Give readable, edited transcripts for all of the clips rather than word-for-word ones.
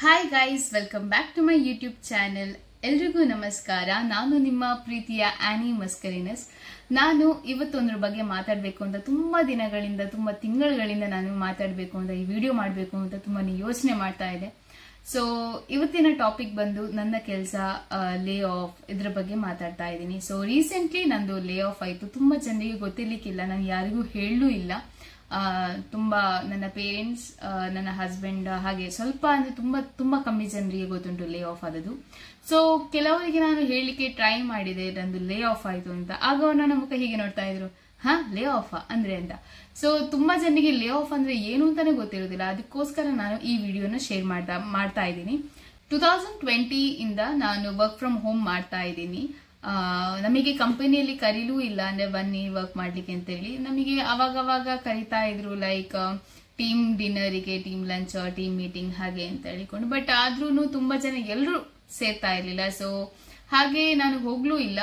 Hi guys, welcome back to my YouTube channel. ಎಲ್ರಿಗೂ ನಮಸ್ಕಾರ. ನಾನು ನಿಮ್ಮ ಪ್ರೀತಿಯ ಆನಿ ಮಸ್ಕರಿನಸ್. ನಾನು ಇವತ್ತೊಂದ್ರ ಬಗ್ಗೆ ಮಾತಾಡಬೇಕು ಅಂತ ತುಂಬಾ ದಿನಗಳಿಂದ, ತುಂಬಾ ತಿಂಗಳುಗಳಿಂದ ನಾನು ಮಾತಾಡಬೇಕು ಅಂತ, ಈ ವಿಡಿಯೋ ಮಾಡಬೇಕು ಅಂತ ತುಂಬಾ ಯೋಚನೆ ಮಾಡ್ತಾ ಇದೆ. ಸೊ ಇವತ್ತಿನ ಟಾಪಿಕ್ ಬಂದು ನನ್ನ ಕೆಲಸ, ಲೇ ಆಫ್, ಇದ್ರ ಬಗ್ಗೆ ಮಾತಾಡ್ತಾ ಇದ್ದೀನಿ. ಸೊ ರೀಸೆಂಟ್ಲಿ ನಂದು ಲೇ ಆಫ್ ಆಯ್ತು. ತುಂಬಾ ಜನರಿಗೆ ಗೊತ್ತಿರ್ಲಿಕ್ಕಿಲ್ಲ, ನಾನು ಯಾರಿಗೂ ಹೇಳಲೂ ಇಲ್ಲ. ತುಂಬಾ ನನ್ನ ಪೇರೆಂಟ್ಸ್, ನನ್ನ ಹಸ್ಬೆಂಡ್, ಹಾಗೆ ಸ್ವಲ್ಪ ಅಂದ್ರೆ ತುಂಬಾ ಕಮ್ಮಿ ಜನರಿಗೆ ಗೊತ್ತುಂಟು ಲೇ ಆಫ್ ಆದದ್ದು. ಸೊ ಕೆಲವರಿಗೆ ನಾನು ಹೇಳಲಿಕ್ಕೆ ಟ್ರೈ ಮಾಡಿದೆ ನಂದು ಲೇ ಆಫ್ ಆಯ್ತು ಅಂತ. ಆಗ ಅವ್ರು ನನ್ನ ಮುಖ ಹೀಗೆ ನೋಡ್ತಾ ಇದ್ರು, ಲೇ ಆಫ್ ಅಂದ್ರೆ ಅಂತ. ಸೊ ತುಂಬಾ ಜನರಿಗೆ ಲೇ ಆಫ್ ಅಂದ್ರೆ ಏನು ಅಂತಾನೆ ಗೊತ್ತಿರೋದಿಲ್ಲ. ಅದಕ್ಕೋಸ್ಕರ ನಾನು ಈ ವಿಡಿಯೋನ ಶೇರ್ ಮಾಡ್ತಾ ಇದ್ದೀನಿ. 2020 ಇಂದ ನಾನು ವರ್ಕ್ ಫ್ರಮ್ ಹೋಮ್ ಮಾಡ್ತಾ ಇದ್ದೀನಿ. ನಮಗೆ ಕಂಪನಿಯಲ್ಲಿ ಕರೀಲೂ ಇಲ್ಲ, ಅಂದ್ರೆ ಬನ್ನಿ ವರ್ಕ್ ಮಾಡ್ಲಿಕ್ಕೆ ಅಂತ ಹೇಳಿ. ನಮಗೆ ಅವಾಗವಾಗ ಕರಿತಾ ಇದ್ರು, ಲೈಕ್ ಟೀಮ್ ಡಿನ್ನರಿಗೆ, ಟೀಮ್ ಲಂಚ್, ಟೀಮ್ ಮೀಟಿಂಗ್ ಹಾಗೆ ಅಂತ ಹೇಳಿಕೊಂಡು. ಬಟ್ ಆದ್ರೂ ತುಂಬಾ ಜನ ಎಲ್ಲರೂ ಸೇರ್ತಾ ಇರ್ಲಿಲ್ಲ. ಸೊ ಹಾಗೆ ನಾನು ಹೋಗ್ಲೂ ಇಲ್ಲ.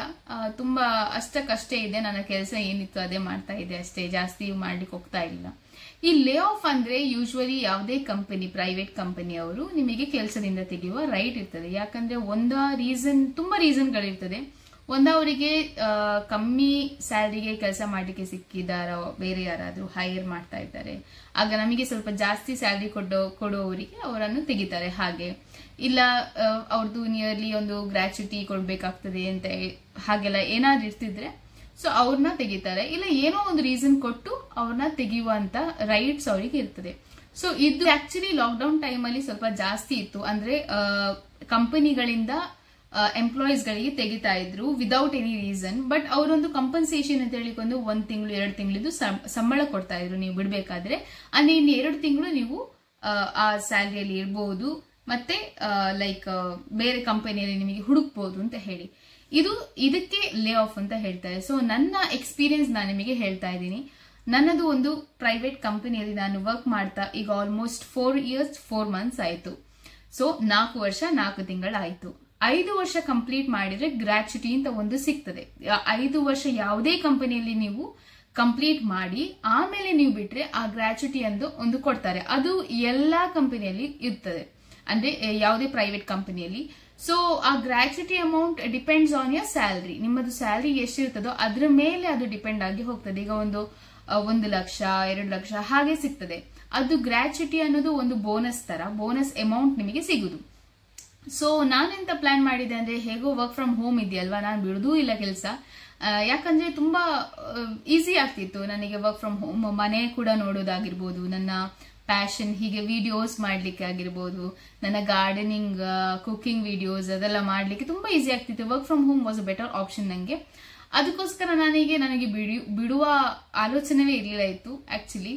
ತುಂಬಾ ಅಷ್ಟಕ್ಕಷ್ಟೇ ಇದೆ, ನನ್ನ ಕೆಲಸ ಏನಿತ್ತು ಅದೇ ಮಾಡ್ತಾ ಇದೆ ಅಷ್ಟೇ, ಜಾಸ್ತಿ ಮಾಡ್ಲಿಕ್ಕೆ ಹೋಗ್ತಾ ಇಲ್ಲ. ಈ ಲೇ ಆಫ್ ಅಂದ್ರೆ ಯೂಶುವಲಿ ಯಾವುದೇ ಕಂಪನಿ, ಪ್ರೈವೇಟ್ ಕಂಪನಿ ಅವರು ನಿಮಗೆ ಕೆಲಸದಿಂದ ತೆಗೆಯುವ ರೈಟ್ ಇರ್ತದೆ. ಯಾಕಂದ್ರೆ ತುಂಬಾ ರೀಸನ್ಗಳಿರ್ತದೆ. ಅವರಿಗೆ ಕಮ್ಮಿ ಸ್ಯಾಲರಿಗೆ ಕೆಲಸ ಮಾಡ್ಲಿಕ್ಕೆ ಸಿಕ್ಕಿದಾರೋ, ಬೇರೆ ಯಾರಾದ್ರೂ ಹೈಯರ್ ಮಾಡ್ತಾ ಇದ್ದಾರೆ, ಆಗ ನಮಗೆ ಸ್ವಲ್ಪ ಜಾಸ್ತಿ ಸ್ಯಾಲರಿ ಕೊಡುವವರಿಗೆ ಅವರನ್ನು ತೆಗಿತಾರೆ. ಹಾಗೆ ಇಲ್ಲ, ಅವ್ರದ್ದು ನಿಯರ್ಲಿ ಒಂದು ಗ್ರಾಚ್ಯುಟಿ ಕೊಡ್ಬೇಕಾಗ್ತದೆ ಅಂತ ಹಾಗೆಲ್ಲ ಏನಾದ್ರು ಇರ್ತಿದ್ರೆ ಸೊ ಅವ್ರನ್ನ ತೆಗಿತಾರೆ. ಇಲ್ಲ ಏನೋ ಒಂದು ರೀಸನ್ ಕೊಟ್ಟು ಅವ್ರನ್ನ ತೆಗೆಯುವಂತ ರೈಟ್ಸ್ ಅವರಿಗೆ ಇರ್ತದೆ. ಸೊ ಇದು ಆಕ್ಚುಲಿ ಲಾಕ್ಡೌನ್ ಟೈಮ್ ಅಲ್ಲಿ ಸ್ವಲ್ಪ ಜಾಸ್ತಿ ಇತ್ತು. ಅಂದ್ರೆ ಕಂಪನಿಗಳಿಂದ ಎಂಪ್ಲಾಯೀಸ್ ಗಳಿಗೆ ತೆಗಿತಾ ಇದ್ರು ವಿದೌಟ್ ಎನಿ ರೀಸನ್. ಬಟ್ ಅವರೊಂದು ಕಂಪನ್ಸೇಷನ್ ಅಂತ ಹೇಳಿ ಒಂದು 1 ತಿಂಗಳು 2 ತಿಂಗಳಿದ್ದು ಸಂಬಳ ಕೊಡ್ತಾ ಇದ್ರು ನೀವು ಬಿಡ್ಬೇಕಾದ್ರೆ. ಅಂದ್ರೆ ಇನ್ನು 2 ತಿಂಗಳು ನೀವು ಆ ಸ್ಯಾಲರಿಯಲ್ಲಿ ಇರಬಹುದು, ಮತ್ತೆ ಲೈಕ್ ಬೇರೆ ಕಂಪನಿಯಲ್ಲಿ ನಿಮಗೆ ಹುಡುಕ್ಬಹುದು ಅಂತ ಹೇಳಿ. ಇದಕ್ಕೆ ಲೇ ಆಫ್ ಅಂತ ಹೇಳ್ತಾರೆ. ಸೊ ನನ್ನ ಎಕ್ಸ್ಪೀರಿಯನ್ಸ್ ನಾನು ನಿಮಗೆ ಹೇಳ್ತಾ ಇದ್ದೀನಿ. ನನ್ನದು ಒಂದು ಪ್ರೈವೇಟ್ ಕಂಪನಿಯಲ್ಲಿ ನಾನು ವರ್ಕ್ ಮಾಡ್ತಾ ಈಗ ಆಲ್ಮೋಸ್ಟ್ 4 years 4 months ಆಯ್ತು. ಸೊ 4 ವರ್ಷ 4 ತಿಂಗಳಾಯ್ತು. 5 ವರ್ಷ ಕಂಪ್ಲೀಟ್ ಮಾಡಿದ್ರೆ ಗ್ರಾಚ್ಯುಟಿ ಅಂತ ಒಂದು ಸಿಗ್ತದೆ. 5 ವರ್ಷ ಯಾವುದೇ ಕಂಪನಿಯಲ್ಲಿ ನೀವು ಕಂಪ್ಲೀಟ್ ಮಾಡಿ ಆಮೇಲೆ ನೀವು ಬಿಟ್ರೆ ಆ ಗ್ರಾಚ್ಯುಟಿ ಒಂದು ಕೊಡ್ತಾರೆ. ಅದು ಎಲ್ಲಾ ಕಂಪನಿಯಲ್ಲಿ ಇರ್ತದೆ, ಅಂದ್ರೆ ಯಾವುದೇ ಪ್ರೈವೇಟ್ ಕಂಪನಿಯಲ್ಲಿ. ಸೊ ಆ gratuity amount depends on your salary. ನಿಮ್ಮದು ಸ್ಯಾಲರಿ ಎಷ್ಟಿರ್ತದೋ ಅದ್ರ ಮೇಲೆ ಅದು ಡಿಪೆಂಡ್ ಆಗಿ ಹೋಗ್ತದೆ. ಈಗ 1 ಲಕ್ಷ 2 ಲಕ್ಷ ಹಾಗೆ ಸಿಗ್ತದೆ. ಅದು ಗ್ರಾಚ್ಯುಟಿ ಅನ್ನೋದು ಒಂದು ಬೋನಸ್ ತರ, ಬೋನಸ್ ಅಮೌಂಟ್ ನಿಮಗೆ ಸಿಗುದು. ಸೊ ನಾನೆಂತ ಪ್ಲಾನ್ ಮಾಡಿದೆ ಅಂದ್ರೆ, ಹೇಗೋ ವರ್ಕ್ ಫ್ರಮ್ ಹೋಮ್ ಇದೆಯಲ್ವಾ, ನಾನು ಬಿಡುದೂ ಇಲ್ಲ ಕೆಲಸ. ಯಾಕಂದ್ರೆ ತುಂಬಾ ಈಸಿ ಆಗ್ತಿತ್ತು ನನಗೆ ವರ್ಕ್ ಫ್ರಮ್ ಹೋಮ್. ಮನೆ ಕೂಡ ನೋಡೋದಾಗಿರ್ಬೋದು, ನನ್ನ ಪ್ಯಾಷನ್ ಹೀಗೆ ವಿಡಿಯೋಸ್ ಮಾಡ್ಲಿಕ್ಕೆ ಆಗಿರ್ಬೋದು, ನನ್ನ ಗಾರ್ಡನಿಂಗ್, ಕುಕಿಂಗ್ ವಿಡಿಯೋಸ್ ಅದೆಲ್ಲ ಮಾಡ್ಲಿಕ್ಕೆ ತುಂಬಾ ಈಸಿ ಆಗ್ತಿತ್ತು. Work from home was a better option ನಂಗೆ. ಅದಕ್ಕೋಸ್ಕರ ನನಗೆ ಬಿಡುವ ಆಲೋಚನೆವೇ ಇರಲಿಲ್ಲ ಇತ್ತು ಆಕ್ಚುಲಿ.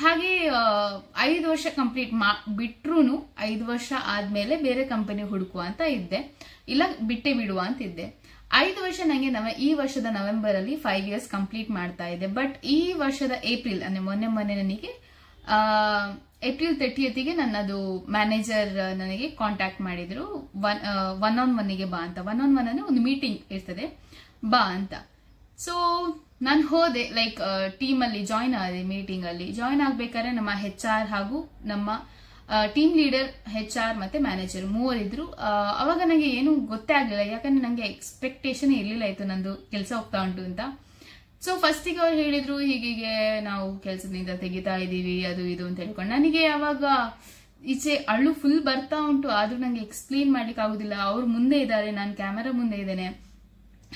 ಹಾಗೆ 5 ವರ್ಷ ಕಂಪ್ಲೀಟ್ ಬಿಟ್ರು 5 ವರ್ಷ ಆದ್ಮೇಲೆ ಬೇರೆ ಕಂಪನಿ ಹುಡುಕುವ ಅಂತ ಇದ್ದೆ, ಇಲ್ಲ ಬಿಟ್ಟೆ ಬಿಡುವ ಅಂತ ಇದ್ದೆ. 5 ವರ್ಷ ನಂಗೆ ಈ ವರ್ಷದ ನವೆಂಬರ್ ಅಲ್ಲಿ 5 years ಕಂಪ್ಲೀಟ್ ಮಾಡ್ತಾ ಇದೆ. ಬಟ್ ಈ ವರ್ಷದ ಏಪ್ರಿಲ್ ಅಂದ್ರೆ ಮೊನ್ನೆ ನನಗೆ ಏಪ್ರಿಲ್ 30th ನನ್ನದು ಮ್ಯಾನೇಜರ್ ನನಗೆ ಕಾಂಟ್ಯಾಕ್ಟ್ ಮಾಡಿದ್ರು, 1-on-1 ಗೆ ಬಾ ಅಂತ. 1-on-1 ಅಂದ್ರೆ ಒಂದು ಮೀಟಿಂಗ್ ಇರ್ತದೆ, ಬಾ ಅಂತ. ಸೊ ನಾನು ಹೋದೆ, ಲೈಕ್ ಟೀಮ್ ಅಲ್ಲಿ ಜಾಯಿನ್ ಆದೆ. ಮೀಟಿಂಗ್ ಅಲ್ಲಿ ಜಾಯಿನ್ ಆಗ್ಬೇಕಾದ್ರೆ ನಮ್ಮ HR ಹಾಗೂ ನಮ್ಮ ಟೀಮ್ ಲೀಡರ್, HR ಮತ್ತೆ ಮ್ಯಾನೇಜರ್ ಮೂವರಿದ್ರು. ಅವಾಗ ನಂಗೆ ಏನು ಗೊತ್ತೇ ಆಗ್ಲಿಲ್ಲ, ಯಾಕಂದ್ರೆ ನಂಗೆ ಎಕ್ಸ್ಪೆಕ್ಟೇಷನ್ ಇರ್ಲಿಲ್ಲ ಇತ್ತು ನಂದು ಕೆಲಸ ಹೋಗ್ತಾ ಉಂಟು ಅಂತ. ಸೊ ಫಸ್ಟಿಗೆ ಅವ್ರು ಹೇಳಿದ್ರು, ಹೀಗೆ ನಾವು ಕೆಲಸದಿಂದ ತೆಗಿತಾ ಇದೀವಿ, ಅದು ಇದು ಅಂತ ಹೇಳ್ಕೊಂಡು. ನನಗೆ ಅವಾಗ ಈಚೆ ಅಳ್ಳು ಫುಲ್ ಬರ್ತಾ ಉಂಟು, ಆದ್ರೂ ನಂಗೆ ಎಕ್ಸ್ಪ್ಲೇನ್ ಮಾಡ್ಲಿಕ್ಕೆ ಆಗುದಿಲ್ಲ. ಅವ್ರು ಮುಂದೆ ಇದ್ದಾರೆ, ನಾನು ಕ್ಯಾಮೆರಾ ಮುಂದೆ ಇದ್ದೇನೆ.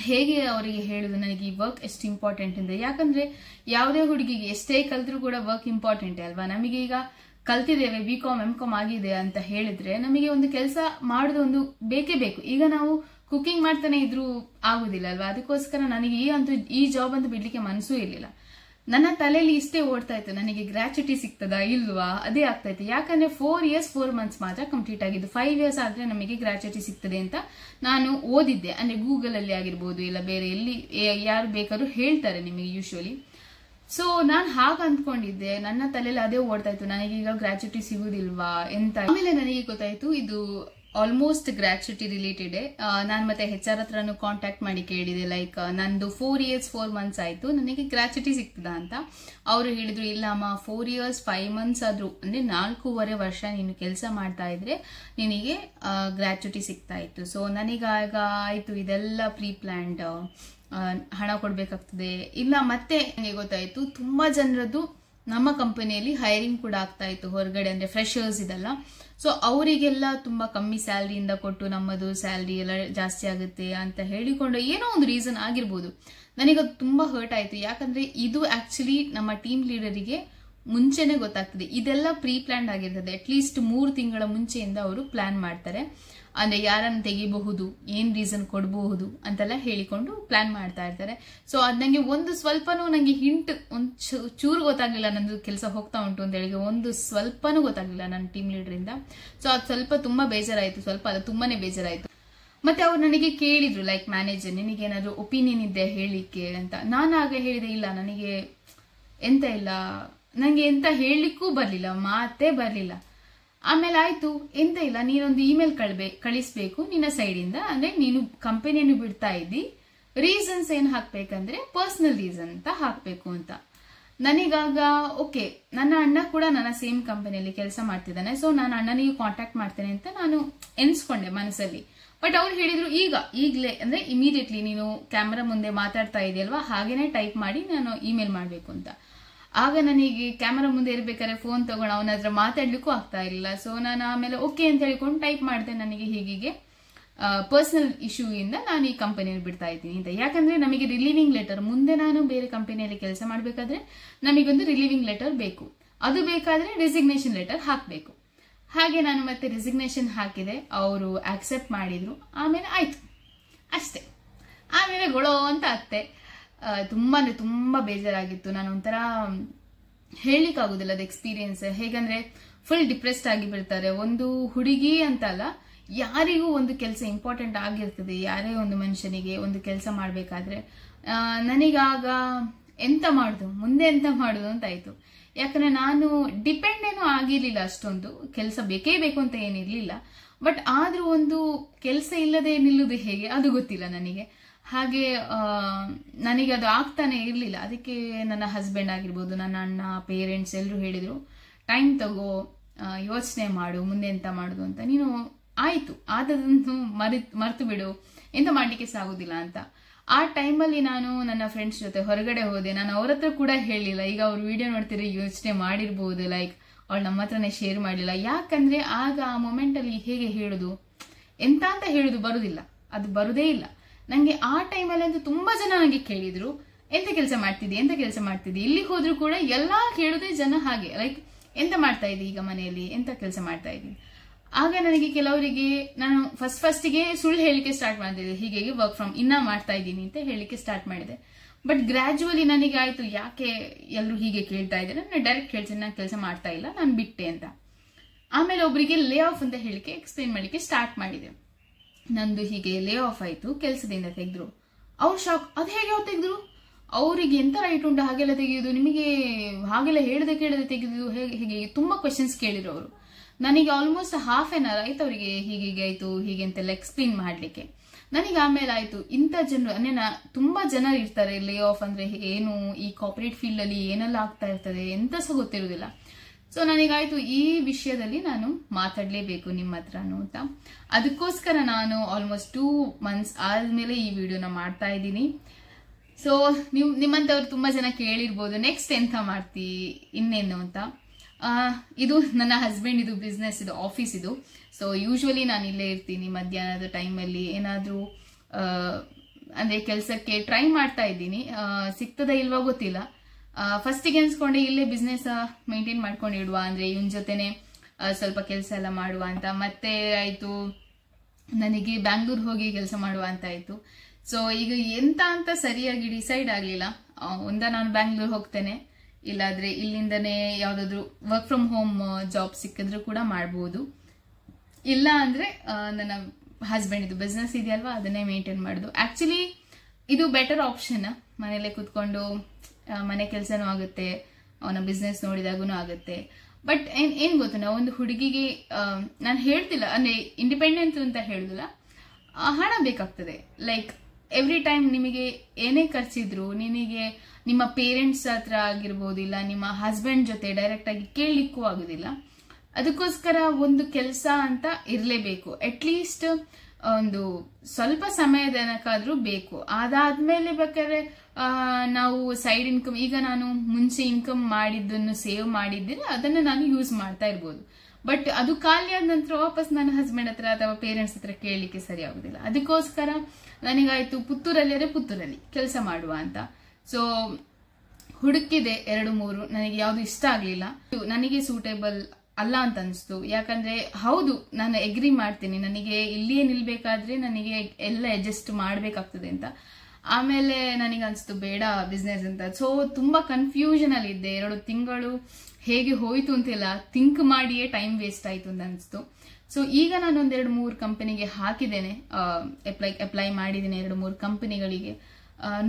ಹೇಗೆ ಅವರಿಗೆ ಹೇಳುದು ನನಗೆ ಈ ವರ್ಕ್ ಎಷ್ಟು ಇಂಪಾರ್ಟೆಂಟ್ ಅಂತ. ಯಾಕಂದ್ರೆ ಯಾವುದೇ ಹುಡುಗಿಗೆ ಎಷ್ಟೇ ಕಲ್ತ್ರು ಕೂಡ ವರ್ಕ್ ಇಂಪಾರ್ಟೆಂಟ್ ಅಲ್ವಾ. ನಮಗೆ ಈಗ ಕಲ್ತಿದ್ದೇವೆ, BCom MCom ಆಗಿದೆ ಅಂತ ಹೇಳಿದ್ರೆ ನಮಗೆ ಒಂದು ಕೆಲಸ ಮಾಡೋದು ಒಂದು ಬೇಕೇ ಬೇಕು. ಈಗ ನಾವು ಕುಕಿಂಗ್ ಮಾಡ್ತಾನೆ ಇದ್ರೂ ಆಗುದಿಲ್ಲ ಅಲ್ವಾ. ಅದಕ್ಕೋಸ್ಕರ ನನಗೆ ಈ ಜಾಬ್ ಅಂತ ಬಿಡ್ಲಿಕ್ಕೆ ಮನಸ್ಸೂ ಇರ್ಲಿಲ್ಲ. ನನ್ನ ತಲೆಯಲ್ಲಿ ಇಷ್ಟೇ ಓಡ್ತಾ ಇತ್ತು, ನನಗೆ ಗ್ರಾಚ್ಯುಟಿ ಸಿಗ್ತದಾ ಇಲ್ವಾ, ಅದೇ ಆಗ್ತಾ ಇತ್ತು. ಯಾಕಂದ್ರೆ 4 years 4 months ಮಾತ್ರ ಕಂಪ್ಲೀಟ್ ಆಗಿದ್ದು. 5 years ಆದ್ರೆ ನಮಗೆ ಗ್ರಾಚ್ಯುಟಿ ಸಿಗ್ತದೆ ಅಂತ ನಾನು ಓದಿದ್ದೆ. ಅಂದ್ರೆ ಗೂಗಲ್ ಅಲ್ಲಿ ಆಗಿರ್ಬೋದು, ಇಲ್ಲ ಬೇರೆ ಎಲ್ಲಿ ಯಾರು ಬೇಕಾದ್ರೂ ಹೇಳ್ತಾರೆ ನಿಮಗೆ ಯೂಶುವಲಿ. ಸೊ ನಾನು ಹಾಗ ಅಂದ್ಕೊಂಡಿದ್ದೆ, ನನ್ನ ತಲೆಯಲ್ಲಿ ಅದೇ ಓಡ್ತಾ ಇತ್ತು, ನನಗೀಗ ಗ್ರಾಚ್ಯುಟಿ ಸಿಗುದಿಲ್ವಾ ಎಂತ. ಆಮೇಲೆ ನನಗೆ ಗೊತ್ತಾಯ್ತು, ಇದು ಆಲ್ಮೋಸ್ಟ್ ಗ್ರಾಚ್ಯುಟಿ ರಿಲೇಟೆಡ್. ನಾನು ಮತ್ತೆ HR ಹತ್ರನು ಕಾಂಟ್ಯಾಕ್ಟ್ ಮಾಡಿ ಕೇಳಿದೆ, ಲೈಕ್ ನಂದು 4 years 4 months ಆಯ್ತು, ನನಗೆ ಗ್ರಾಚ್ಯುಟಿ ಸಿಗ್ತದ ಅಂತ. ಅವರು ಹೇಳಿದ್ರು, ಇಲ್ಲ ಅಮ್ಮ, 4 years 5 months ಆದ್ರೂ ಅಂದ್ರೆ 4.5 ವರ್ಷ ನೀನು ಕೆಲಸ ಮಾಡ್ತಾ ಇದ್ರೆ ನಿನಗೆ ಗ್ರಾಚ್ಯುಟಿ ಸಿಗ್ತಾ ಇತ್ತು. ಸೊ ನನಗಾಗ ಆಯ್ತು, ಇದೆಲ್ಲ ಪ್ರೀ ಪ್ಲಾನ್ಡ್, ಹಣ ಕೊಡ್ಬೇಕಾಗ್ತದೆ. ಇಲ್ಲ ಮತ್ತೆ ನನಗೆ ಗೊತ್ತಾಯ್ತು, ತುಂಬಾ ಜನರದ್ದು ನಮ್ಮ ಕಂಪನಿಯಲ್ಲಿ ಹೈರಿಂಗ್ ಕೂಡ ಆಗ್ತಾ ಇತ್ತು ಹೊರಗಡೆ, ಅಂದ್ರೆ ಫ್ರೆಶರ್ಸ್ ಇದೆಲ್ಲ. ಸೊ ಅವರಿಗೆಲ್ಲ ತುಂಬಾ ಕಮ್ಮಿ ಸ್ಯಾಲ್ರಿಯಿಂದ ಕೊಟ್ಟು ನಮ್ಮದು ಸ್ಯಾಲ್ರಿ ಎಲ್ಲ ಜಾಸ್ತಿ ಆಗುತ್ತೆ ಅಂತ ಹೇಳಿಕೊಂಡು ಏನೋ ಒಂದು ರೀಸನ್ ಆಗಿರ್ಬೋದು. ನನಗದು ತುಂಬಾ ಹರ್ಟ್ ಆಯ್ತು. ಯಾಕಂದ್ರೆ ಇದು ಆಕ್ಚುಲಿ ನಮ್ಮ ಟೀಮ್ ಲೀಡರಿಗೆ ಮುಂಚೆನೆ ಗೊತ್ತಾಗ್ತದೆ, ಇದೆಲ್ಲ ಪ್ರೀ ಪ್ಲಾನ್ಡ್ ಆಗಿರ್ತದೆ. ಅಟ್ಲೀಸ್ಟ್ 3 ತಿಂಗಳ ಮುಂಚೆಯಿಂದ ಅವರು ಪ್ಲಾನ್ ಮಾಡ್ತಾರೆ, ಅಂದ್ರೆ ಯಾರನ್ನು ತೆಗಿಬಹುದು, ಏನ್ ರೀಸನ್ ಕೊಡಬಹುದು ಅಂತೆಲ್ಲ ಹೇಳಿಕೊಂಡು ಪ್ಲಾನ್ ಮಾಡ್ತಾ ಇರ್ತಾರೆ. ಸೊ ಅದ್ ನಂಗೆ ಒಂದು ಸ್ವಲ್ಪನೂ ನಂಗೆ ಹಿಂಟ್ ಚೂರು ಗೊತ್ತಾಗ್ಲಿಲ್ಲ, ನಂದು ಕೆಲಸ ಹೋಗ್ತಾ ಉಂಟು ಅಂತ ಹೇಳಿ ಒಂದು ಸ್ವಲ್ಪನೂ ಗೊತ್ತಾಗ್ಲಿಲ್ಲ ನನ್ನ ಟೀಮ್ ಲೀಡರ್ ಇಂದ. ಸೊ ಅದು ಸ್ವಲ್ಪ ತುಂಬಾ ಬೇಜಾರಾಯ್ತು, ಸ್ವಲ್ಪ ಅಲ್ಲ ತುಂಬಾನೇ ಬೇಜಾರಾಯ್ತು. ಮತ್ತೆ ಅವ್ರು ನನಗೆ ಕೇಳಿದ್ರು, ಲೈಕ್ ಮ್ಯಾನೇಜರ್, ನಿನಗೇನಾದ್ರು ಒಪಿನಿಯನ್ ಇದೆ ಹೇಳಿಕ್ಕೆ ಅಂತ. ನಾನು ಆಗ ಹೇಳಿದೆ, ಇಲ್ಲ ನನಗೆ ಎಂತ ಇಲ್ಲ, ನಂಗೆ ಎಂತ ಹೇಳಲಿಕ್ಕೂ ಬರ್ಲಿಲ್ಲ, ಮಾತೇ ಬರ್ಲಿಲ್ಲ. ಆಮೇಲೆ ಆಯ್ತು, ಎಂತ ಇಲ್ಲ, ನೀನೊಂದು ಇಮೇಲ್ ಕಳಿಸ್ಬೇಕು ನಿನ್ನ ಸೈಡಿಂದ, ಅಂದ್ರೆ ನೀನು ಕಂಪನಿಯನ್ನು ಬಿಡ್ತಾ ಇದ್ದಿ, ರೀಸನ್ಸ್ ಏನ್ ಹಾಕ್ಬೇಕಂದ್ರೆ ಪರ್ಸನಲ್ ರೀಸನ್ ಅಂತ ಹಾಕ್ಬೇಕು ಅಂತ. ನನಗಾಗ ಓಕೆ, ನನ್ನ ಅಣ್ಣ ಕೂಡ ನನ್ನ ಸೇಮ್ ಕಂಪನಿಯಲ್ಲಿ ಕೆಲಸ ಮಾಡ್ತಿದ್ದಾನೆ, ಸೊ ನಾನು ಅಣ್ಣನಿಗೆ ಕಾಂಟ್ಯಾಕ್ಟ್ ಮಾಡ್ತೇನೆ ಅಂತ ನಾನು ಎನ್ಸ್ಕೊಂಡೆ ಮನಸ್ಸಲ್ಲಿ. ಬಟ್ ಅವ್ರು ಹೇಳಿದ್ರು, ಈಗಲೇ ಅಂದ್ರೆ ಇಮಿಡಿಯೇಟ್ಲಿ ನೀನು ಕ್ಯಾಮ್ರಾ ಮುಂದೆ ಮಾತಾಡ್ತಾ ಇದೆಯಲ್ವಾ, ಹಾಗೇನೆ ಟೈಪ್ ಮಾಡಿ ನಾನು ಇಮೇಲ್ ಮಾಡ್ಬೇಕು ಅಂತ. ಆಗ ನನಗೆ ಕ್ಯಾಮರಾ ಮುಂದೆ ಇರ್ಬೇಕಾದ್ರೆ ಫೋನ್ ತಗೊಂಡು ಅವನ ಹತ್ರ ಮಾತಾಡ್ಲಿಕ್ಕೂ ಆಗ್ತಾ ಇರಲಿಲ್ಲ. ಸೊ ನಾನು ಆಮೇಲೆ ಓಕೆ ಅಂತ ಹೇಳಿಕೊಂಡು ಟೈಪ್ ಮಾಡಿದೆ, ನನಗೆ ಹೀಗೆ ಪರ್ಸನಲ್ ಇಶ್ಯೂ ಇಂದ ನಾನು ಈ ಕಂಪನಿಯನ್ನು ಬಿಡ್ತಾ ಇದ್ದೀನಿ ಅಂತ. ಯಾಕಂದ್ರೆ ನಮಗೆ ರಿಲೀವಿಂಗ್ ಲೆಟರ್, ಮುಂದೆ ನಾನು ಬೇರೆ ಕಂಪನಿಯಲ್ಲಿ ಕೆಲಸ ಮಾಡಬೇಕಾದ್ರೆ ನಮಗೊಂದು ರಿಲೀವಿಂಗ್ ಲೆಟರ್ ಬೇಕು, ಅದು ಬೇಕಾದ್ರೆ ರೆಸಿಗ್ನೇಷನ್ ಲೆಟರ್ ಹಾಕಬೇಕು. ಹಾಗೆ ನಾನು ಮತ್ತೆ ರೆಸಿಗ್ನೇಷನ್ ಹಾಕಿದೆ, ಅವರು ಆಕ್ಸೆಪ್ಟ್ ಮಾಡಿದ್ರು. ಆಮೇಲೆ ಆಯ್ತು ಅಷ್ಟೇ. ಆಮೇಲೆ ಗೊಳೋ ಅಂತ ಅತ್ತೆ. ತುಂಬಾ ಅಂದ್ರೆ ತುಂಬಾ ಬೇಜಾರಾಗಿತ್ತು. ನಾನು ಒಂಥರ ಹೇಳಲಿಕ್ಕಾಗುದಿಲ್ಲ ಅದು ಎಕ್ಸ್ಪೀರಿಯನ್ಸ್. ಹೇಗಂದ್ರೆ ಫುಲ್ ಡಿಪ್ರೆಸ್ಡ್ ಆಗಿ ಬಿಡ್ತಾರೆ. ಒಂದು ಹುಡುಗಿ ಅಂತ ಅಲ್ಲ, ಯಾರಿಗೂ ಒಂದು ಕೆಲಸ ಇಂಪಾರ್ಟೆಂಟ್ ಆಗಿರ್ತದೆ. ಯಾರೇ ಒಂದು ಮನುಷ್ಯನಿಗೆ ಒಂದು ಕೆಲಸ ಮಾಡ್ಬೇಕಾದ್ರೆ ನನಗಾಗ ಎಂತ ಮಾಡುದು, ಮುಂದೆ ಎಂತ ಮಾಡುದು ಅಂತ ಆಯ್ತು. ಯಾಕಂದ್ರೆ ನಾನು ಡಿಪೆಂಡ್ ಏನೂ ಆಗಿರ್ಲಿಲ್ಲ, ಅಷ್ಟೊಂದು ಕೆಲಸ ಬೇಕೇ ಬೇಕು ಅಂತ ಏನಿರ್ಲಿಲ್ಲ. ಬಟ್ ಆದ್ರೂ ಒಂದು ಕೆಲಸ ಇಲ್ಲದೆ ನಿಲ್ಲುದು ಹೇಗೆ ಅದು ಗೊತ್ತಿಲ್ಲ ನನಗೆ. ಹಾಗೆ ನನಗೆ ಅದು ಆಗ್ತಾನೆ ಇರಲಿಲ್ಲ. ಅದಕ್ಕೆ ನನ್ನ ಹಸ್ಬೆಂಡ್ ಆಗಿರ್ಬೋದು, ನನ್ನ ಅಣ್ಣ, ಪೇರೆಂಟ್ಸ್ ಎಲ್ಲರೂ ಹೇಳಿದ್ರು, ಟೈಮ್ ತಗೋ, ಯೋಚನೆ ಮಾಡು, ಮುಂದೆ ಎಂತ ಮಾಡುದು ಅಂತ. ನೀನು ಆಯ್ತು ಆದದಂತೂ ಮರ್ತು ಬಿಡು, ಎಂತ ಮಾಡ್ಲಿಕ್ಕೆ ಸಾಗುದಿಲ್ಲ ಅಂತ. ಆ ಟೈಮಲ್ಲಿ ನಾನು ನನ್ನ ಫ್ರೆಂಡ್ಸ್ ಜೊತೆ ಹೊರಗಡೆ ಹೋದೆ. ನಾನು ಅವ್ರ ಹತ್ರ ಕೂಡ ಹೇಳಿಲ್ಲ. ಈಗ ಅವ್ರು ವಿಡಿಯೋ ನೋಡ್ತಿದ್ರೆ ಯೋಚನೆ ಮಾಡಿರ್ಬೋದು, ಲೈಕ್ ಅವಳು ನಮ್ಮ ಹತ್ರನೇ ಶೇರ್ ಮಾಡಲಿಲ್ಲ. ಯಾಕಂದ್ರೆ ಆಗ ಆ ಮೊಮೆಂಟ್ ಅಲ್ಲಿ ಹೇಗೆ ಹೇಳುದು, ಎಂತ ಅಂತ ಹೇಳುದು ಬರುದಿಲ್ಲ, ಅದು ಬರುದೇ ಇಲ್ಲ ನಂಗೆ. ಆ ಟೈಮಲ್ಲಿ ಅಂತೂ ತುಂಬಾ ಜನ ನನಗೆ ಕೇಳಿದ್ರು, ಎಂತ ಕೆಲಸ ಮಾಡ್ತಿದ್ದಿ, ಎಂತ ಕೆಲಸ ಮಾಡ್ತಿದ್ದಿ. ಇಲ್ಲಿ ಹೋದ್ರು ಕೂಡ ಎಲ್ಲಾ ಕೇಳುದೇ ಜನ ಹಾಗೆ, ಲೈಕ್ ಎಂತ ಮಾಡ್ತಾ ಇದ್ದಿ ಈಗ ಮನೆಯಲ್ಲಿ, ಎಂತ ಕೆಲಸ ಮಾಡ್ತಾ ಇದ್ದಿ. ಆಗ ನನಗೆ ಕೆಲವರಿಗೆ ನಾನು ಫಸ್ಟಿಗೆ ಸುಳ್ಳು ಹೇಳಿಕೆ ಸ್ಟಾರ್ಟ್ ಮಾಡ್ತಿದ್ದೆ, ಹೀಗೆ ವರ್ಕ್ ಫ್ರಮ್ ಇನ್ನ ಮಾಡ್ತಾ ಇದ್ದೀನಿ ಅಂತ ಹೇಳಿಕೆ ಸ್ಟಾರ್ಟ್ ಮಾಡಿದೆ. ಬಟ್ ಗ್ರಾಜುವಲಿ ನನಗೆ ಆಯ್ತು, ಯಾಕೆ ಎಲ್ಲರೂ ಹೀಗೆ ಕೇಳ್ತಾ ಇದ್ದಾರೆ, ನಾನು ಡೈರೆಕ್ಟ್ ಹೇಳ್ತೀನಿ, ನಾನು ಕೆಲಸ ಮಾಡ್ತಾ ಇಲ್ಲ, ನಾನು ಬಿಟ್ಟೆ ಅಂತ. ಆಮೇಲೆ ಒಬ್ಬರಿಗೆ ಲೇ ಆಫ್ ಅಂತ ಹೇಳಿಕೆ ಎಕ್ಸ್ಪ್ಲೇನ್ ಮಾಡ್ಲಿಕ್ಕೆ ಸ್ಟಾರ್ಟ್ ಮಾಡಿದೆ. ನಂದು ಹೀಗೆ ಲೇ ಆಫ್ ಆಯ್ತು, ಕೆಲಸದಿಂದ ತೆಗೆದ್ರು. ಅವ್ರು ಶಾಕ್, ಅದು ಹೇಗೆ ಅವ್ರು ತೆಗೆದ್ರು, ಅವ್ರಿಗೆ ಎಂತ ರೈಟ್ ಉಂಟು ಹಾಗೆಲ್ಲ ತೆಗೆಯುದು, ನಿಮಗೆ ಹಾಗೆಲ್ಲ ಹೇಳದೆ ಕೇಳದೆ ತೆಗೆದು ಹೇಗೆ ತುಂಬಾ ಕ್ವೆಶನ್ಸ್ ಕೇಳಿದ್ರು ಅವರು. ನನಗೆ ಆಲ್ಮೋಸ್ಟ್ ½ an hour ಆಯ್ತು ಅವರಿಗೆ ಹೀಗೆ ಆಯ್ತು ಹೀಗೆ ಅಂತೆಲ್ಲ ಎಕ್ಸ್ಪ್ಲೇನ್ ಮಾಡ್ಲಿಕ್ಕೆ. ನನಗೆ ಆಮೇಲೆ ಆಯ್ತು, ಇಂಥ ಜನರು ಅಂದ್ರೆ ತುಂಬಾ ಜನ ಇರ್ತಾರೆ, ಲೇ ಆಫ್ ಅಂದ್ರೆ ಏನು, ಈ ಕಾರ್ಪೊರೇಟ್ ಫೀಲ್ಡ್ ಅಲ್ಲಿ ಏನೆಲ್ಲ ಆಗ್ತಾ ಇರ್ತದೆ ಎಂತ ಸಹ ಗೊತ್ತಿರುವುದಿಲ್ಲ. ಸೊ ನನಗಾಯ್ತು, ಈ ವಿಷಯದಲ್ಲಿ ನಾನು ಮಾತಾಡ್ಲೇಬೇಕು ನಿಮ್ಮ ಹತ್ರನು ಅಂತ. ಅದಕ್ಕೋಸ್ಕರ ನಾನು ಆಲ್ಮೋಸ್ಟ್ 2 months ಆದ್ಮೇಲೆ ಈ ವಿಡಿಯೋನ ಮಾಡ್ತಾ ಇದ್ದೀನಿ. ಸೊ ನಿಮ್ಮಂತವ್ರು ತುಂಬಾ ಜನ ಕೇಳಿರ್ಬೋದು, ನೆಕ್ಸ್ಟ್ ಎಂತ ಮಾಡ್ತಿ ಇನ್ನೇನು ಅಂತ. ಇದು ನನ್ನ ಹಸ್ಬೆಂಡ್ ಇದು ಬಿಸ್ನೆಸ್, ಇದು ಆಫೀಸ್ ಇದು. ಸೊ ಯೂಶುವಲಿ ನಾನು ಇಲ್ಲೇ ಇರ್ತೀನಿ. ಮಧ್ಯಾಹ್ನದ ಟೈಮಲ್ಲಿ ಏನಾದ್ರೂ ಅಂದ್ರೆ ಕೆಲಸಕ್ಕೆ ಟ್ರೈ ಮಾಡ್ತಾ ಇದ್ದೀನಿ, ಸಿಗ್ತದ ಇಲ್ವಾ ಗೊತ್ತಿಲ್ಲ. ಫಸ್ಟಿಗೆ ಅನ್ಸ್ಕೊಂಡೆ ಇಲ್ಲೇ ಬಿಸ್ನೆಸ್ ಮೇಂಟೈನ್ ಮಾಡ್ಕೊಂಡು ಇಡುವ, ಅಂದ್ರೆ ಇವನ್ ಜೊತೆನೆ ಸ್ವಲ್ಪ ಕೆಲಸ ಎಲ್ಲ ಮಾಡುವ ಅಂತ. ಮತ್ತೆ ಆಯ್ತು ನನಗೆ ಬ್ಯಾಂಗ್ಳೂರ್ ಹೋಗಿ ಕೆಲಸ ಮಾಡುವ ಅಂತ ಆಯ್ತು. ಸೊ ಈಗ ಎಂತ ಅಂತ ಸರಿಯಾಗಿ ಡಿಸೈಡ್ ಆಗ್ಲಿಲ್ಲ. ನಾನು ಬ್ಯಾಂಗ್ಳೂರ್ ಹೋಗ್ತೇನೆ, ಇಲ್ಲಾದ್ರೆ ಇಲ್ಲಿಂದನೇ ಯಾವ್ದಾದ್ರು ವರ್ಕ್ ಫ್ರಮ್ ಹೋಮ್ ಜಾಬ್ ಸಿಕ್ಕಿದ್ರು ಕೂಡ ಮಾಡಬಹುದು. ಇಲ್ಲ ಅಂದ್ರೆ ನನ್ನ ಹಸ್ಬೆಂಡ್ ಇದು ಬಿಸ್ನೆಸ್ ಇದೆಯಲ್ವಾ ಅದನ್ನೇ ಮೇಂಟೈನ್ ಮಾಡುದು. ಆಕ್ಚುಲಿ ಇದು ಬೆಟರ್ ಆಪ್ಷನ್, ಮನೇಲೆ ಕುತ್ಕೊಂಡು ಮನೆ ಕೆಲಸನೂ ಆಗುತ್ತೆ, ಅವನ ಬಿಸ್ನೆಸ್ ನೋಡಿದಾಗೂ ಆಗುತ್ತೆ. ಬಟ್ ಏನ್ ಗೊತ್ತಾ, ಒಂದು ಹುಡುಗಿಗೆ ನಾನು ಹೇಳ್ತಿಲ್ಲ ಅಂದ್ರೆ ಇಂಡಿಪೆಂಡೆಂಟ್ ಅಂತ ಹೇಳುದಿಲ್ಲ, ಹಣ ಬೇಕಾಗ್ತದೆ. ಲೈಕ್ ಎವ್ರಿ ಟೈಮ್ ನಿಮಗೆ ಏನೇ ಖರ್ಚಿದ್ರು ನಿನಗೆ ನಿಮ್ಮ ಪೇರೆಂಟ್ಸ್ ಹತ್ರ ಆಗಿರ್ಬೋದು, ಇಲ್ಲ ನಿಮ್ಮ ಹಸ್ಬೆಂಡ್ ಜೊತೆ ಡೈರೆಕ್ಟ್ ಆಗಿ ಕೇಳಲಿಕ್ಕೂ ಆಗುದಿಲ್ಲ. ಅದಕ್ಕೋಸ್ಕರ ಒಂದು ಕೆಲಸ ಅಂತ ಇರಲೇಬೇಕು. ಅಟ್ಲೀಸ್ಟ್ ಒಂದು ಸ್ವಲ್ಪ ಸಮಯದ ತನಕಾದ್ರೂ ಬೇಕು. ಅದಾದ್ಮೇಲೆ ಬೇಕಾದ್ರೆ ನಾವು ಸೈಡ್ ಇನ್ಕಮ್, ಈಗ ನಾನು ಮುಂಚೆ ಇನ್ಕಮ್ ಮಾಡಿದ್ದನ್ನು ಸೇವ್ ಮಾಡಿದ್ದರೆ ಅದನ್ನು ನಾನು ಯೂಸ್ ಮಾಡ್ತಾ ಇರ್ಬೋದು. ಬಟ್ ಅದು ಖಾಲಿ ಆದ ನಂತರ ವಾಪಸ್ ನನ್ನ ಹಸ್ಬೆಂಡ್ ಹತ್ರ ಅಥವಾ ಪೇರೆಂಟ್ಸ್ ಹತ್ರ ಕೇಳಲಿಕ್ಕೆ ಸರಿ ಆಗುದಿಲ್ಲ. ಅದಕ್ಕೋಸ್ಕರ ನನಗಾಯ್ತು ಪುತ್ತೂರಲ್ಲಿ ಕೆಲಸ ಮಾಡುವ ಅಂತ. ಸೊ ಹುಡುಕಿದೆ 2-3, ನನಗೆ ಯಾವ್ದು ಇಷ್ಟ ಆಗ್ಲಿಲ್ಲ, ನನಗೆ ಸೂಟೇಬಲ್ ಅಲ್ಲ ಅಂತ ಅನಿಸ್ತು. ಯಾಕಂದ್ರೆ ಹೌದು, ನಾನು ಎಗ್ರಿ ಮಾಡ್ತೀನಿ, ನನಗೆ ಇಲ್ಲಿಯೇ ನಿಲ್ಬೇಕಾದ್ರೆ ನನಗೆ ಎಲ್ಲ ಅಡ್ಜಸ್ಟ್ ಮಾಡ್ಬೇಕಾಗ್ತದೆ ಅಂತ. ಆಮೇಲೆ ನನಗೆ ಅನ್ಸ್ತು ಬೇಡ ಬಿಸ್ನೆಸ್ ಅಂತ. ಸೊ ತುಂಬಾ ಕನ್ಫ್ಯೂಷನ್ ಅಲ್ಲಿ ಇದ್ದೆ. 2 ತಿಂಗಳು ಹೇಗೆ ಹೋಯ್ತು ಅಂತಿಲ್ಲ, ಥಿಂಕ್ ಮಾಡಿಯೇ ಟೈಮ್ ವೇಸ್ಟ್ ಆಯ್ತು ಅಂತ ಅನಿಸ್ತು. ಸೊ ಈಗ ನಾನು 1-2-3 ಕಂಪನಿಗೆ ಹಾಕಿದ್ದೇನೆ, ಅಪ್ಲೈ ಮಾಡಿದ್ದೇನೆ 2-3 ಕಂಪನಿಗಳಿಗೆ.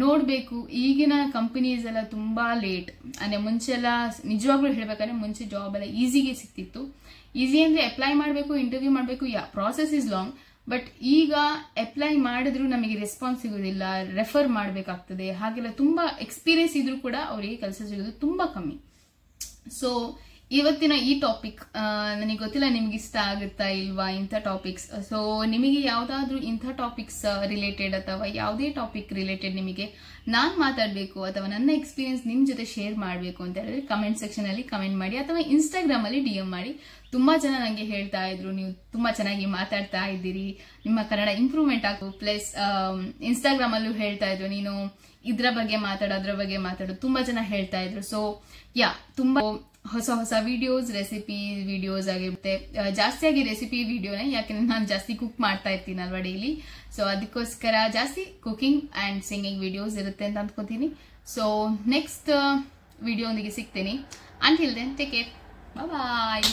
ನೋಡ್ಬೇಕು. ಈಗಿನ ಕಂಪನೀಸ್ ಎಲ್ಲ ತುಂಬಾ ಲೇಟ್. ಅಂದ್ರೆ ಮುಂಚೆ ಎಲ್ಲ ನಿಜವಾಗ್ಲೂ ಹೇಳ್ಬೇಕಂದ್ರೆ ಮುಂಚೆ ಜಾಬ್ ಎಲ್ಲ ಈಸಿಗೆ ಸಿಕ್ತಿತ್ತು. ಈಸಿ ಅಂದ್ರೆ ಅಪ್ಲೈ ಮಾಡಬೇಕು, ಇಂಟರ್ವ್ಯೂ ಮಾಡಬೇಕು, ಪ್ರಾಸೆಸ್ ಇಸ್ ಲಾಂಗ್. ಬಟ್ ಈಗ ಅಪ್ಲೈ ಮಾಡಿದ್ರು ನಮಗೆ ರೆಸ್ಪಾನ್ಸ್ ಸಿಗೋದಿಲ್ಲ, ರೆಫರ್ ಮಾಡಬೇಕಾಗ್ತದೆ. ಹಾಗೆಲ್ಲ ತುಂಬಾ ಎಕ್ಸ್ಪೀರಿಯನ್ಸ್ ಇದ್ರೂ ಕೂಡ ಅವರಿಗೆ ಕೆಲಸ ಸಿಗೋದು ತುಂಬಾ ಕಮ್ಮಿ. ಸೊ ಇವತ್ತಿನ ಈ ಟಾಪಿಕ್ ನನಗೆ ಗೊತ್ತಿಲ್ಲ ನಿಮ್ಗೆ ಇಷ್ಟ ಆಗುತ್ತಾ ಇಲ್ವಾ ಇಂಥ ಟಾಪಿಕ್ಸ್. ಸೊ ನಿಮಗೆ ಯಾವ್ದಾದ್ರು ಇಂಥ ಟಾಪಿಕ್ಸ್ ರಿಲೇಟೆಡ್ ಅಥವಾ ಯಾವುದೇ ಟಾಪಿಕ್ ರಿಲೇಟೆಡ್ ನಿಮಗೆ ನಾನ್ ಮಾತಾಡ್ಬೇಕು ಅಥವಾ ನನ್ನ ಎಕ್ಸ್ಪೀರಿಯನ್ಸ್ ನಿಮ್ ಜೊತೆ ಶೇರ್ ಮಾಡ್ಬೇಕು ಅಂತ ಹೇಳಿದ್ರೆ ಕಮೆಂಟ್ ಸೆಕ್ಷನ್ ಅಲ್ಲಿ ಕಮೆಂಟ್ ಮಾಡಿ ಅಥವಾ ಇನ್ಸ್ಟಾಗ್ರಾಮ್ ಅಲ್ಲಿ DM ಮಾಡಿ. ತುಂಬಾ ಜನ ನಂಗೆ ಹೇಳ್ತಾ ಇದ್ರು, ನೀವು ತುಂಬಾ ಚೆನ್ನಾಗಿ ಮಾತಾಡ್ತಾ ಇದ್ದೀರಿ, ನಿಮ್ಮ ಕನ್ನಡ ಇಂಪ್ರೂವ್ಮೆಂಟ್ ಆಗು. ಪ್ಲಸ್ ಇನ್ಸ್ಟಾಗ್ರಾಮ್ ಅಲ್ಲೂ ಹೇಳ್ತಾ ಇದ್ರು, ನೀನು ಇದ್ರ ಬಗ್ಗೆ ಮಾತಾಡು, ಅದ್ರ ಬಗ್ಗೆ ಮಾತಾಡು, ತುಂಬಾ ಜನ ಹೇಳ್ತಾ ಇದ್ರು. ಸೊ ತುಂಬಾ ಹೊಸ ವಿಡಿಯೋಸ್, ರೆಸಿಪಿ ವಿಡಿಯೋಸ್ ಆಗಿರುತ್ತೆ. ಜಾಸ್ತಿಯಾಗಿ ರೆಸಿಪಿ ವಿಡಿಯೋನೇ, ಯಾಕಂದ್ರೆ ನಾನು ಜಾಸ್ತಿ ಕುಕ್ ಮಾಡ್ತಾ ಇರ್ತೀನಲ್ವಾ ಡೈಲಿ. ಸೊ ಅದಕ್ಕೋಸ್ಕರ ಜಾಸ್ತಿ ಕುಕಿಂಗ್ ಅಂಡ್ ಸಿಂಗಿಂಗ್ ವಿಡಿಯೋಸ್ ಇರುತ್ತೆ ಅಂತ ಅಂದ್ಕೋತೀನಿ. ಸೊ ನೆಕ್ಸ್ಟ್ ವಿಡಿಯೋ ಒಂದಿಗೆ ಸಿಗ್ತೀನಿ. ಅಂಟಿಲ್ ದೆನ್ ಟೇಕ್ ಕೇರ್, ಬಾಯ್.